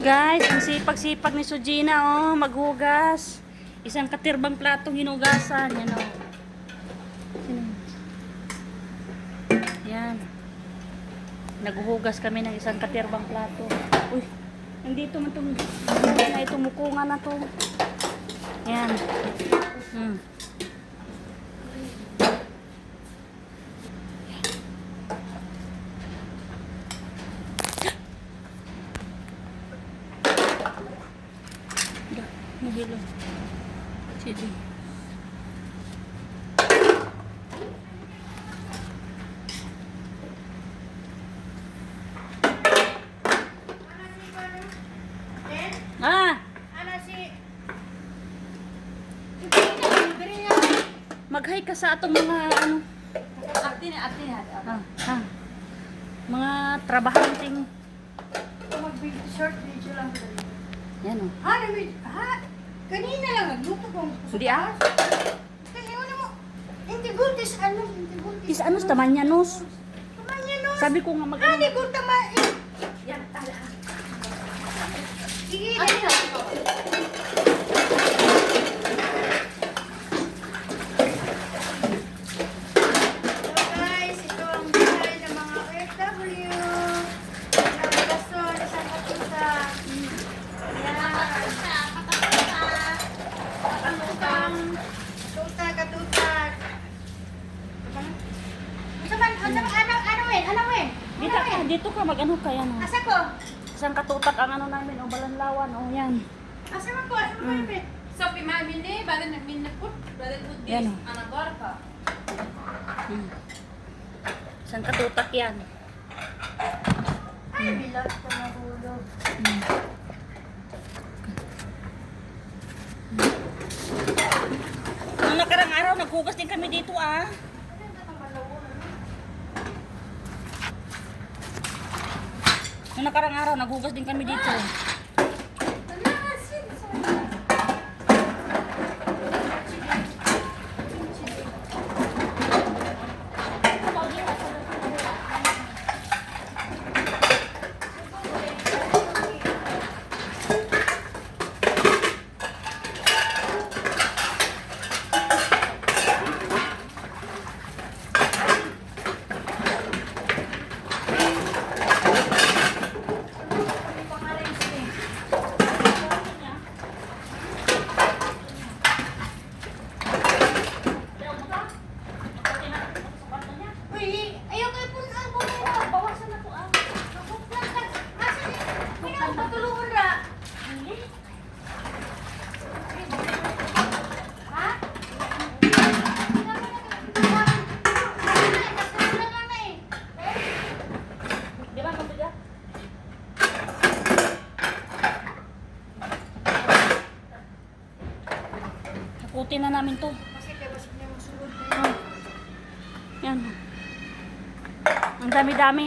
Guys, ang sipag-sipag ni Sujina, oh, maghugas. Isang katirbang platong hinugasan. Yan, oh. Yan. Naghuhugas kami ng isang katirbang plato. Uy, nandito man itong na itong mukungan na to. Yan. Nahilo. Sige. Ah! Mag-hi ka sa atong mga ano. Ate na. Mga trabahanting. Short video lang. Yan, oh. Kanina lang nagluto ko. Hindi, ah. Kasi ano mo, intigultis ano, Is ano sa tamanyanos? Tamanyanos. Sabi ko nga mag-ano. Hindi ko tama. Yan, tala. Sige, guys, ito ang bahay ng mga OFW. Naglason, isang katusa. Katutak. Dito ka mag-ano ka yan, oh. Asa ko? Isang katutak ang ano namin, oh, balanlawan, oh, yan. Asa man ko? Asa man ko? So, pimamin ni, badan nagminapot, badan mo Yan, dis, oh. anagor ka. Isang katutak yan. Ay, bilat ko nahulog. Nung nakarang araw, naghugas din kami dito, ah. Nung nakarang araw, naghugas din kami dito. Uy, ayaw kayo po na ako na. Bawasan na po ah. Asa ni? May nakapatulungan ra. Ha? Di ba, kapiga? Nakutin na namin to. Kasi kaya basig niya masulod. Yan. Ang dami-dami.